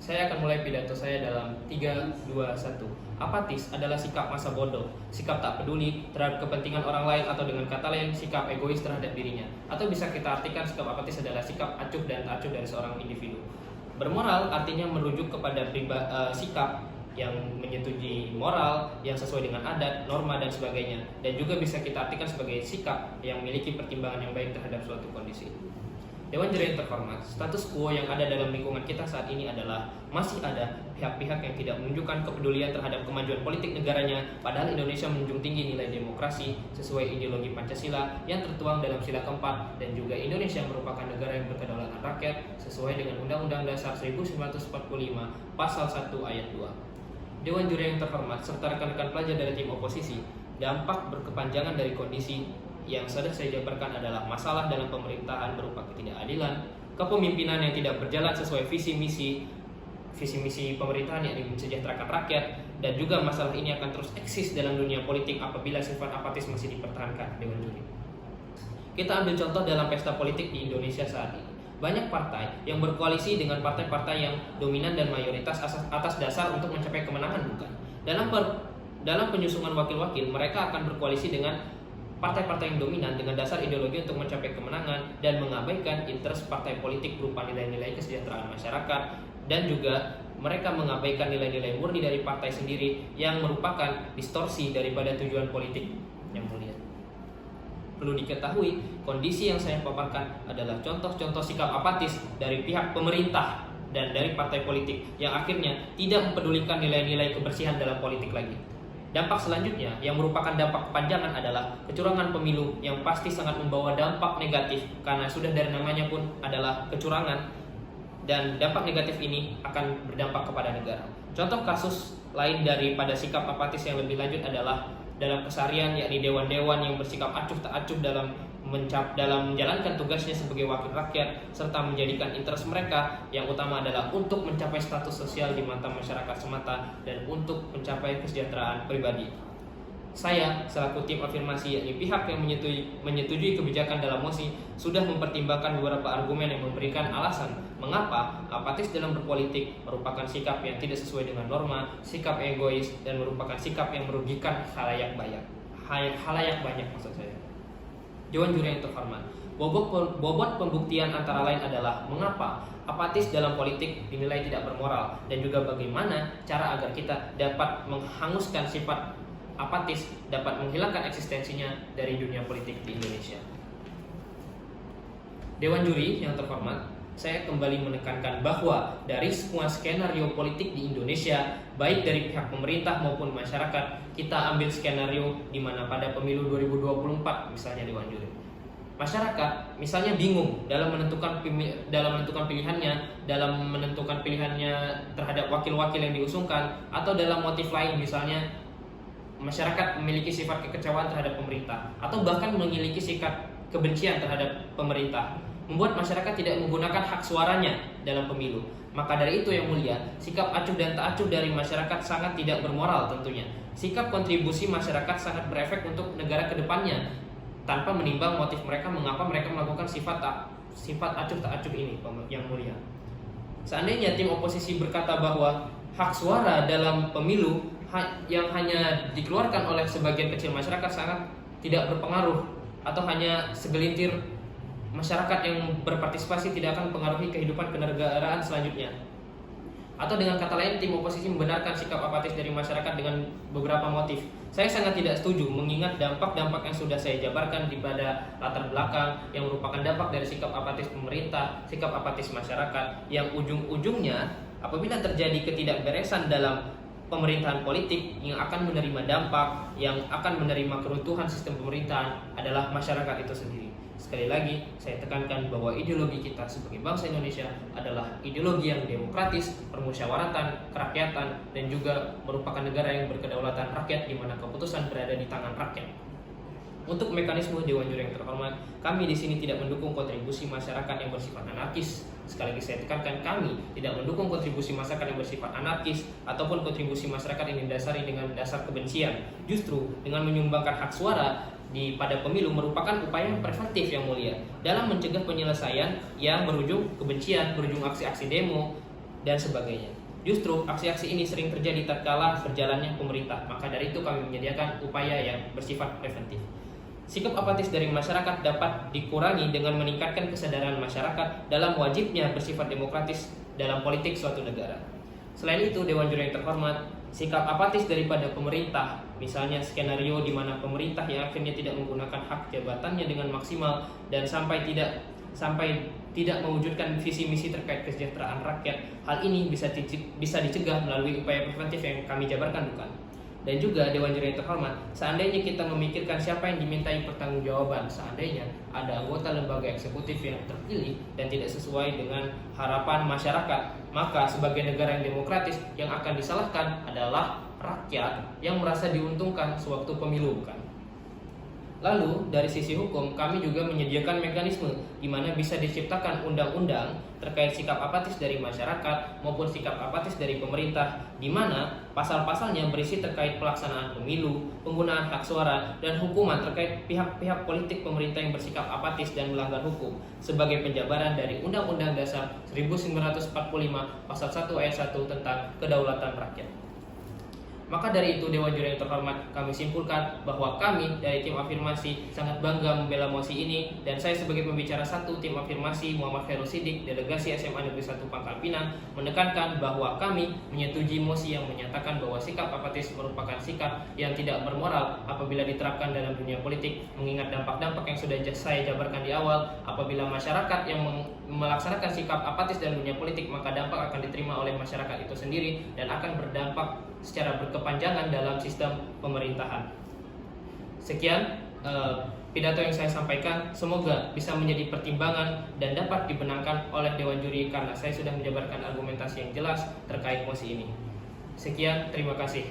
Saya akan mulai pidato saya dalam 3, 2, 1. Apatis adalah sikap masa bodoh, sikap tak peduli terhadap kepentingan orang lain, atau dengan kata lain, sikap egois terhadap dirinya. Atau bisa kita artikan sikap apatis adalah sikap acuh dan tak acuh dari seorang individu. Bermoral artinya merujuk kepada sikap yang menyetujui moral, yang sesuai dengan adat, norma, dan sebagainya. Dan juga bisa kita artikan sebagai sikap yang memiliki pertimbangan yang baik terhadap suatu kondisi. Dewan Juri yang terhormat, status quo yang ada dalam lingkungan kita saat ini adalah masih ada pihak-pihak yang tidak menunjukkan kepedulian terhadap kemajuan politik negaranya, padahal Indonesia menjunjung tinggi nilai demokrasi sesuai ideologi Pancasila yang tertuang dalam sila keempat, dan juga Indonesia merupakan negara yang berkedaulatan rakyat sesuai dengan Undang-Undang Dasar 1945 Pasal 1 Ayat 2. Dewan Juri yang terhormat serta rekan-rekan pelajar dari tim oposisi, dampak berkepanjangan dari kondisi yang sudah saya jabarkan adalah masalah dalam pemerintahan berupa ketidakadilan, kepemimpinan yang tidak berjalan sesuai visi misi pemerintahan yang mensejahterakan rakyat, dan juga masalah ini akan terus eksis dalam dunia politik apabila sifat apatis masih dipertahankan. Dewan Juri, kita ambil contoh dalam pesta politik di Indonesia saat ini. Banyak partai yang berkoalisi dengan partai-partai yang dominan dan mayoritas atas dasar untuk mencapai kemenangan, bukan. Dalam penyusunan wakil-wakil, mereka akan berkoalisi dengan partai-partai yang dominan dengan dasar ideologi untuk mencapai kemenangan dan mengabaikan interest partai politik berupa nilai-nilai kesejahteraan masyarakat, dan juga mereka mengabaikan nilai-nilai murni dari partai sendiri yang merupakan distorsi daripada tujuan politik yang mulia. Perlu diketahui, kondisi yang saya paparkan adalah contoh-contoh sikap apatis dari pihak pemerintah dan dari partai politik yang akhirnya tidak mempedulikan nilai-nilai kebersihan dalam politik lagi. Dampak selanjutnya yang merupakan dampak kepanjangan adalah kecurangan pemilu yang pasti sangat membawa dampak negatif karena sudah dari namanya pun adalah kecurangan, dan dampak negatif ini akan berdampak kepada negara. Contoh kasus lain daripada sikap apatis yang lebih lanjut adalah dalam keseharian, yakni dewan-dewan yang bersikap acuh tak acuh dalam menjalankan tugasnya sebagai wakil rakyat, serta menjadikan interest mereka yang utama adalah untuk mencapai status sosial di mata masyarakat semata dan untuk mencapai kesejahteraan pribadi. Saya selaku tim afirmasi, yakni pihak yang menyetujui kebijakan dalam mosi, sudah mempertimbangkan beberapa argumen yang memberikan alasan mengapa apatis dalam berpolitik merupakan sikap yang tidak sesuai dengan norma, sikap egois, dan merupakan sikap yang merugikan halayak banyak maksud saya. Dewan Juri yang terhormat, bobot pembuktian antara lain adalah mengapa apatis dalam politik dinilai tidak bermoral, dan juga bagaimana cara agar kita dapat menghanguskan sifat apatis, dapat menghilangkan eksistensinya dari dunia politik di Indonesia. Dewan Juri yang terhormat, saya kembali menekankan bahwa dari semua skenario politik di Indonesia, baik dari pihak pemerintah maupun masyarakat, kita ambil skenario di mana pada pemilu 2024 misalnya Dewan Juri, masyarakat misalnya bingung dalam menentukan pilihannya terhadap wakil-wakil yang diusungkan, atau dalam motif lain, misalnya masyarakat memiliki sifat kekecewaan terhadap pemerintah, atau bahkan memiliki sikap kebencian terhadap pemerintah, membuat masyarakat tidak menggunakan hak suaranya dalam pemilu. Maka dari itu yang mulia, sikap acuh dan tak acuh dari masyarakat sangat tidak bermoral tentunya. Sikap kontribusi masyarakat sangat berefek untuk negara kedepannya, tanpa menimbang motif mereka mengapa mereka melakukan sifat acuh tak acuh ini yang mulia. Seandainya tim oposisi berkata bahwa hak suara dalam pemilu yang hanya dikeluarkan oleh sebagian kecil masyarakat sangat tidak berpengaruh, atau hanya segelintir masyarakat yang berpartisipasi tidak akan mempengaruhi kehidupan kenegaraan selanjutnya. Atau dengan kata lain, tim oposisi membenarkan sikap apatis dari masyarakat dengan beberapa motif. Saya sangat tidak setuju, mengingat dampak-dampak yang sudah saya jabarkan di pada latar belakang yang merupakan dampak dari sikap apatis pemerintah, sikap apatis masyarakat, yang ujung-ujungnya apabila terjadi ketidakberesan dalam pemerintahan politik, yang akan menerima dampak, yang akan menerima keruntuhan sistem pemerintahan adalah masyarakat itu sendiri. Sekali lagi, saya tekankan bahwa ideologi kita sebagai bangsa Indonesia adalah ideologi yang demokratis, permusyawaratan, kerakyatan, dan juga merupakan negara yang berkedaulatan rakyat di mana keputusan berada di tangan rakyat. Untuk mekanisme Dewan Juri yang terhormat, kami di sini tidak mendukung kontribusi masyarakat yang bersifat anarkis. Sekali lagi saya tekankan, kami tidak mendukung kontribusi masyarakat yang bersifat anarkis ataupun kontribusi masyarakat yang didasari dengan dasar kebencian. Justru dengan menyumbangkan hak suara pada pemilu merupakan upaya preventif yang mulia dalam mencegah penyelesaian yang berujung kebencian, berujung aksi-aksi demo, dan sebagainya. Justru aksi-aksi ini sering terjadi tatkala berjalannya pemerintah, maka dari itu kami menyediakan upaya yang bersifat preventif. Sikap apatis dari masyarakat dapat dikurangi dengan meningkatkan kesadaran masyarakat dalam wajibnya bersifat demokratis dalam politik suatu negara. Selain itu, Dewan Juri yang terhormat, sikap apatis daripada pemerintah, misalnya skenario di mana pemerintah yang akhirnya tidak menggunakan hak jabatannya dengan maksimal dan sampai tidak mewujudkan visi misi terkait kesejahteraan rakyat, hal ini bisa dicegah melalui upaya preventif yang kami jabarkan bukan. Dan juga Dewan Juri yang terhormat, seandainya kita memikirkan siapa yang dimintai pertanggungjawaban, seandainya ada anggota lembaga eksekutif yang terpilih dan tidak sesuai dengan harapan masyarakat, maka sebagai negara yang demokratis yang akan disalahkan adalah rakyat yang merasa diuntungkan sewaktu pemilu bukan. Lalu dari sisi hukum kami juga menyediakan mekanisme di mana bisa diciptakan undang-undang terkait sikap apatis dari masyarakat maupun sikap apatis dari pemerintah, di mana pasal-pasalnya berisi terkait pelaksanaan pemilu, penggunaan hak suara, dan hukuman terkait pihak-pihak politik pemerintah yang bersikap apatis dan melanggar hukum sebagai penjabaran dari Undang-Undang Dasar 1945 Pasal 1 Ayat 1 tentang kedaulatan rakyat. Maka dari itu Dewan Juri yang terhormat, kami simpulkan bahwa kami dari tim afirmasi sangat bangga membela mosi ini, dan saya sebagai pembicara satu tim afirmasi Muhammad Khairul Siddiq, delegasi SMA Negeri 1 Pangkal Pinang, menekankan bahwa kami menyetujui mosi yang menyatakan bahwa sikap apatis merupakan sikap yang tidak bermoral apabila diterapkan dalam dunia politik, mengingat dampak-dampak yang sudah saya jabarkan di awal. Apabila masyarakat yang melaksanakan sikap apatis dalam dunia politik, maka dampak akan diterima oleh masyarakat itu sendiri dan akan berdampak secara berkepanjangan dalam sistem pemerintahan. Sekian pidato yang saya sampaikan, semoga bisa menjadi pertimbangan dan dapat dibenangkan oleh Dewan Juri karena saya sudah menjabarkan argumentasi yang jelas terkait mosi ini. Sekian, terima kasih.